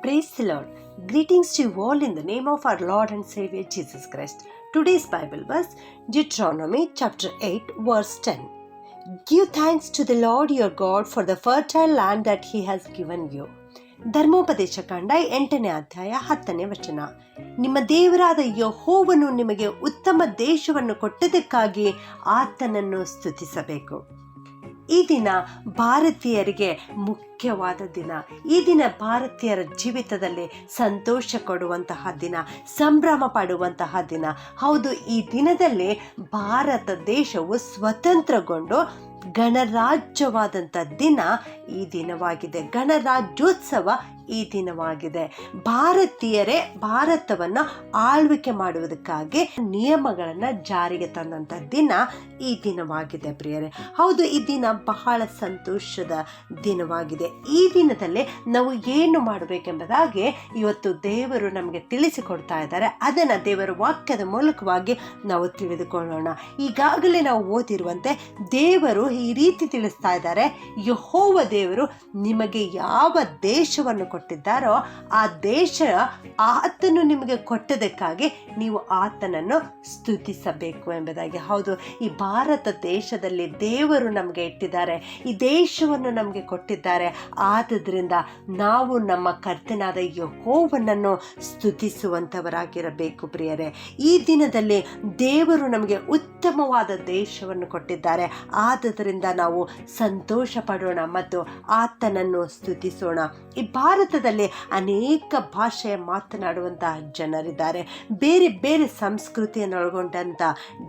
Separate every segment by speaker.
Speaker 1: Praise the Lord. Greetings to you all in the name of our Lord and Savior Jesus Christ. Today's Bible verse, Deuteronomy chapter 8 verse 10. Give thanks to the Lord your God for the fertile land that he has given you. ಧರ್ಮೋಪದೇಶ ಕಾಂಡ 8ನೇ ಅಧ್ಯಾಯ 10ನೇ ವಚನ. ನಿಮ್ಮ ದೇವರಾದ ಯೆಹೋವನು ನಿಮಗೆ ಉತ್ತಮ ದೇಶವನ್ನು ಕೊಟ್ಟದಕ್ಕಾಗಿ ಆತನನ್ನು ಸ್ತುತಿಸಬೇಕು. ಈ ದಿನ ಭಾರತೀಯರಿಗೆ ಮುಖ್ಯವಾದ ದಿನ. ಈ ದಿನ ಭಾರತೀಯರ ಜೀವಿತದಲ್ಲಿ ಸಂತೋಷ ಕೊಡುವಂತಹ ದಿನ, ಸಂಭ್ರಮ ಪಡುವಂತಹ ದಿನ. ಹೌದು, ಈ ದಿನದಲ್ಲಿ ಭಾರತ ದೇಶವು ಸ್ವತಂತ್ರಗೊಂಡು ಗಣರಾಜ್ಯವಾದಂಥ ದಿನ ಈ ದಿನವಾಗಿದೆ. ಗಣರಾಜ್ಯೋತ್ಸವ ಈ ದಿನವಾಗಿದೆ. ಭಾರತೀಯರೇ ಭಾರತವನ್ನು ಆಳ್ವಿಕೆ ಮಾಡುವುದಕ್ಕಾಗಿ ನಿಯಮಗಳನ್ನು ಜಾರಿಗೆ ತಂದಂಥ ದಿನ ಈ ದಿನವಾಗಿದೆ ಪ್ರಿಯರೇ. ಹೌದು, ಈ ದಿನ ಬಹಳ ಸಂತೋಷದ ದಿನವಾಗಿದೆ. ಈ ದಿನದಲ್ಲಿ ನಾವು ಏನು ಮಾಡಬೇಕೆಂಬುದಾಗಿ ಇವತ್ತು ದೇವರು ನಮಗೆ ತಿಳಿಸಿಕೊಡ್ತಾ ಇದ್ದಾರೆ. ಅದನ್ನು ದೇವರ ವಾಕ್ಯದ ಮೂಲಕವಾಗಿ ನಾವು ತಿಳಿದುಕೊಳ್ಳೋಣ. ಈಗಾಗಲೇ ನಾವು ಓದಿರುವಂತೆ ದೇವರು ಈ ರೀತಿ ತಿಳಿಸ್ತಾ ಇದ್ದಾರೆ, ಯೆಹೋವ ದೇವರು ನಿಮಗೆ ಯಾವ ದೇಶವನ್ನು ಕೊಟ್ಟಿದ್ದಾರೋ ಆ ದೇಶ ಆತನು ನಿಮಗೆ ಕೊಟ್ಟದಕ್ಕಾಗಿ ನೀವು ಆತನನ್ನು ಸ್ತುತಿಸಬೇಕು ಎಂಬುದಾಗಿ. ಹೌದು, ಈ ಭಾರತ ದೇಶದಲ್ಲಿ ದೇವರು ನಮಗೆ ಇಟ್ಟಿದ್ದಾರೆ, ಈ ದೇಶವನ್ನು ನಮಗೆ ಕೊಟ್ಟಿದ್ದಾರೆ. ಆದುದರಿಂದ ನಾವು ನಮ್ಮ ಕರ್ತನಾದ ಯೆಹೋವನನ್ನು ಸ್ತುತಿಸುವಂಥವರಾಗಿರಬೇಕು ಪ್ರಿಯರೇ. ಈ ದಿನದಲ್ಲಿ ದೇವರು ನಮಗೆ ಉತ್ತಮವಾದ ದೇಶವನ್ನು ಕೊಟ್ಟಿದ್ದಾರೆ. ಆದುದರಿಂದ ನಾವು ಸಂತೋಷ ಪಡೋಣ ಮತ್ತು ಆತನನ್ನು ಸ್ತುತಿಸೋಣ. ಈ ಭಾರತದಲ್ಲಿ ಅನೇಕ ಭಾಷೆಯ ಮಾತನಾಡುವಂತಹ ಜನರಿದ್ದಾರೆ, ಬೇರೆ ಬೇರೆ ಸಂಸ್ಕೃತಿಯನ್ನು ಒಳಗೊಂಡಂಥ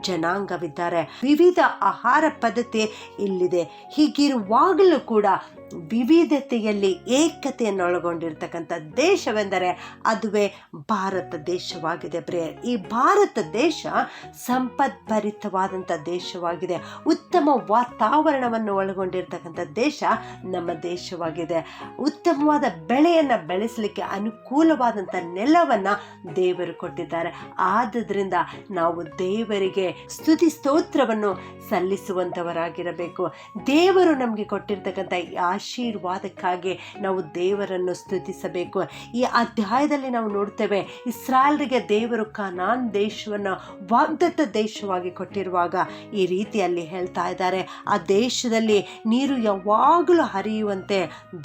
Speaker 1: ಜನಾಂಗವಿದ್ದಾರೆ, ವಿವಿಧ ಆಹಾರ ಪದ್ಧತಿ ಇಲ್ಲಿದೆ. ಹೀಗಿರುವಾಗಲೂ ಕೂಡ ವಿವಿಧತೆಯಲ್ಲಿ ಏಕತೆಯನ್ನು ಒಳಗೊಂಡಿರ್ತಕ್ಕಂಥ ದೇಶವೆಂದರೆ ಅದುವೇ ಭಾರತ ದೇಶವಾಗಿದೆ ಪ್ರಿಯ. ಈ ಭಾರತ ದೇಶ ಸಂಪದ್ಭರಿತವಾದಂಥ ದೇಶವಾಗಿದೆ. ಉತ್ತಮ ವಾತಾವರಣವನ್ನು ಒಳಗೊಂಡಿರ್ತಕ್ಕಂಥ ದೇಶ ನಮ್ಮ ದೇಶವಾಗಿದೆ. ಉತ್ತಮವಾದ ಬೆಳೆಯನ್ನು ಬೆಳೆಸಲಿಕ್ಕೆ ಅನುಕೂಲವಾದಂಥ ನೆಲವನ್ನು ದೇವರು ಕೊಟ್ಟಿದ್ದಾರೆ. ಆದುದರಿಂದ ನಾವು ದೇವರಿಗೆ ಸ್ತುತಿ ಸ್ತೋತ್ರವನ್ನು ಸಲ್ಲಿಸುವಂಥವರಾಗಿರಬೇಕು. ದೇವರು ನಮಗೆ ಕೊಟ್ಟಿರ್ತಕ್ಕಂಥ ಆಶೀರ್ವಾದಕ್ಕಾಗಿ ನಾವು ದೇವರನ್ನು ಸ್ತುತಿಸಬೇಕು. ಈ ಅಧ್ಯಾಯದಲ್ಲಿ ನಾವು ನೋಡ್ತೇವೆ, ಇಸ್ರಾಯೇಲರಿಗೆ ದೇವರು ಕಾನಾನ್ ದೇಶವನ್ನು ವಾಗ್ದತ್ತ ದೇಶವಾಗಿ ಕೊಟ್ಟಿರುವಾಗ ಈ ರೀತಿಯಲ್ಲಿ ಹೇಳ್ತಾ ಇದ್ದಾರೆ, ಆ ದೇಶದಲ್ಲಿ ನೀರು ಯಾವಾಗಲೂ ಹರಿಯುವಂತೆ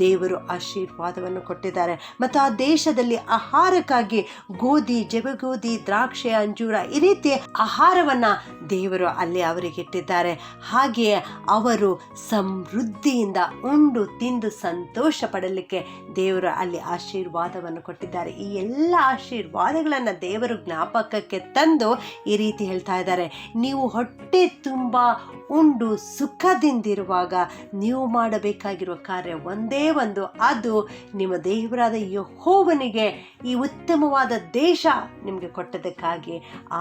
Speaker 1: ದೇವರು ಆಶೀರ್ವಾದವನ್ನು ಕೊಟ್ಟಿದ್ದಾರೆ. ಮತ್ತು ಆ ದೇಶದಲ್ಲಿ ಆಹಾರಕ್ಕಾಗಿ ಗೋಧಿ, ಜವೆಗೋಧಿ, ದ್ರಾಕ್ಷಿ, ಅಂಜೂರ ಈ ರೀತಿ ಆಹಾರವನ್ನು ದೇವರು ಅಲ್ಲಿ ಅವರಿಗೆ ಇಟ್ಟಿದ್ದಾರೆ. ಹಾಗೆಯೇ ಅವರು ಸಮೃದ್ಧಿಯಿಂದ ಉಂಡು ತಿಂದು ಸಂತೋಷ ಪಡಲಿಕ್ಕೆ ದೇವರು ಅಲ್ಲಿ ಆಶೀರ್ವಾದವನ್ನು ಕೊಟ್ಟಿದ್ದಾರೆ. ಈ ಎಲ್ಲ ಆಶೀರ್ವಾದಗಳನ್ನು ದೇವರು ಜ್ಞಾಪಕಕ್ಕೆ ತಂದು ಈ ರೀತಿ ಹೇಳ್ತಾ ಇದ್ದಾರೆ, ನೀವು ಹೊಟ್ಟೆ ತುಂಬ ಉಂಡು ಸುಖದಿಂದಿರುವಾಗ ನೀವು ಮಾಡಬೇಕಾಗಿರುವ ಕಾರ್ಯ ಒಂದೇ ಒಂದು, ಅದು ನಿಮ್ಮ ದೇವರಾದ ಯೆಹೋವನಿಗೆ ಈ ಉತ್ತಮವಾದ ದೇಶ ನಿಮಗೆ ಕೊಟ್ಟದಕ್ಕಾಗಿ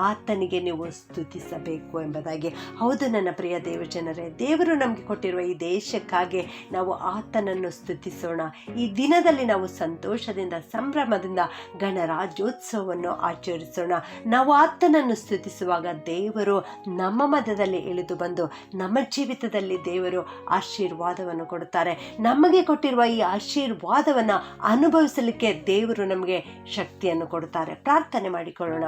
Speaker 1: ಆತನಿಗೆ ನೀವು ಸ್ತುತಿಸಬೇಕು ಎಂಬುದಾಗಿ. ಹೌದು ನನ್ನ ಪ್ರಿಯ ದೇವಜನರೇ, ದೇವರು ನಮಗೆ ಕೊಟ್ಟಿರುವ ಈ ದೇಶಕ್ಕಾಗಿ ನಾವು ಆತನನ್ನು ಸ್ತುತಿಸೋಣ. ಈ ದಿನದಲ್ಲಿ ನಾವು ಸಂತೋಷದಿಂದ ಸಂಭ್ರಮದಿಂದ ಗಣರಾಜ್ಯೋತ್ಸವವನ್ನು ಆಚರಿಸೋಣ. ನಾವು ಆತನನ್ನು ಸ್ತುತಿಸುವಾಗ ದೇವರು ನಮ್ಮ ಮಧ್ಯದಲ್ಲಿ ಇಳಿದು ಬಂದು ನಮ್ಮ ಜೀವಿತದಲ್ಲಿ ದೇವರು ಆಶೀರ್ವಾದವನ್ನು ಕೊಡುತ್ತಾರೆ. ನಮಗೆ ಕೊಟ್ಟಿರುವ ಈ ಆಶೀರ್ವಾದವನ್ನು ಅನುಭವಿಸಲಿಕ್ಕೆ ದೇವರು ನಮಗೆ ಶಕ್ತಿಯನ್ನು ಕೊಡುತ್ತಾರೆ. ಪ್ರಾರ್ಥನೆ ಮಾಡಿಕೊಳ್ಳೋಣ.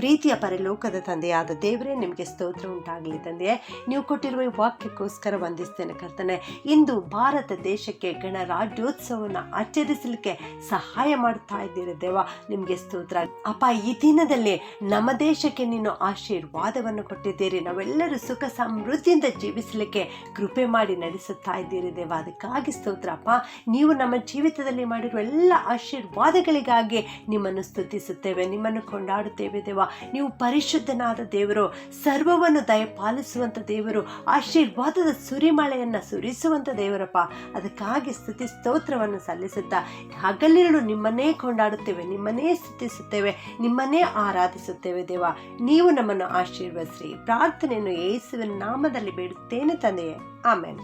Speaker 1: ಪ್ರೀತಿಯ ಪರಲೋಕದ ತಂದೆಯಾದ ದೇವರೇ, ನಿಮಗೆ ಸ್ತೋತ್ರ ಉಂಟಾಗಲಿ ತಂದೆಯೇ. ನೀವು ಕೊಟ್ಟಿರುವ ಈ ವಾಕ್ಯಕ್ಕೋಸ್ಕರ ವಂದಿಸ್ತೇನೆ ಕರ್ತನೆ. ಇಂದು ಭಾರತ ದೇಶಕ್ಕೆ ಗಣರಾಜ್ಯೋತ್ಸವವನ್ನು ಆಚರಿಸಲಿಕ್ಕೆ ಸಹಾಯ ಮಾಡ್ತಾ ಇದ್ದೀರಿ ದೇವ, ನಿಮಗೆ ಸ್ತೋತ್ರ ಅಪ್ಪ. ಈ ದಿನದಲ್ಲಿ ನಮ್ಮ ದೇಶಕ್ಕೆ ನೀನು ಆಶೀರ್ವಾದವನ್ನು ಕೊಟ್ಟಿದ್ದೀರಿ. ನಾವೆಲ್ಲರೂ ಸುಖ ಸಮೃದ್ಧಿಯಿಂದ ಜೀವಿಸಲಿಕ್ಕೆ ಕೃಪೆ ಮಾಡಿ ನಡೆಸುತ್ತಾ ಇದ್ದೀರಿ ದೇವ, ಅದಕ್ಕಾಗಿ ಸ್ತೋತ್ರ ಅಪ್ಪ. ನೀವು ನಮ್ಮ ಜೀವಿತದಲ್ಲಿ ಮಾಡಿರುವ ಎಲ್ಲ ಆಶೀರ್ವಾದಗಳಿಗಾಗಿ ನಿಮ್ಮನ್ನು ಸ್ತುತಿಸುತ್ತೇವೆ, ನಿಮ್ಮನ್ನು ಕೊಂಡಾಡುತ್ತೇವೆ ದೇವ. ನೀವು ಪರಿಶುದ್ಧನಾದ ದೇವರು, ಸರ್ವವನ್ನು ದಯಪಾಲಿಸುವಂಥ ದೇವರು, ಆಶೀರ್ವಾದದ ಸುರಿಮಳೆಯನ್ನು ಸುರಿಸುವಂಥ ದೇವರಪ್ಪ. ಅದಕ್ಕಾಗಿ ಸ್ತುತಿ ಸ್ತೋತ್ರವನ್ನು ಸಲ್ಲಿಸುತ್ತಾ ಹಗಲಿರುಳು ನಿಮ್ಮನ್ನೇ ಕೊಂಡಾಡುತ್ತೇವೆ, ನಿಮ್ಮನ್ನೇ ಸ್ತುತಿಸುತ್ತೇವೆ, ನಿಮ್ಮನ್ನೇ ಆರಾಧಿಸುತ್ತೇವೆ ದೇವ. ನೀವು ನಮ್ಮನ್ನು ಆಶೀರ್ವದಿಸಿ. ಪ್ರಾರ್ಥನೆಯನ್ನು ಯೇಸುವಿನ ನಾಮದಲ್ಲಿ ಬೇಡುತ್ತೇನೆ ತಂದೆಯೇ, ಆಮೆನ್.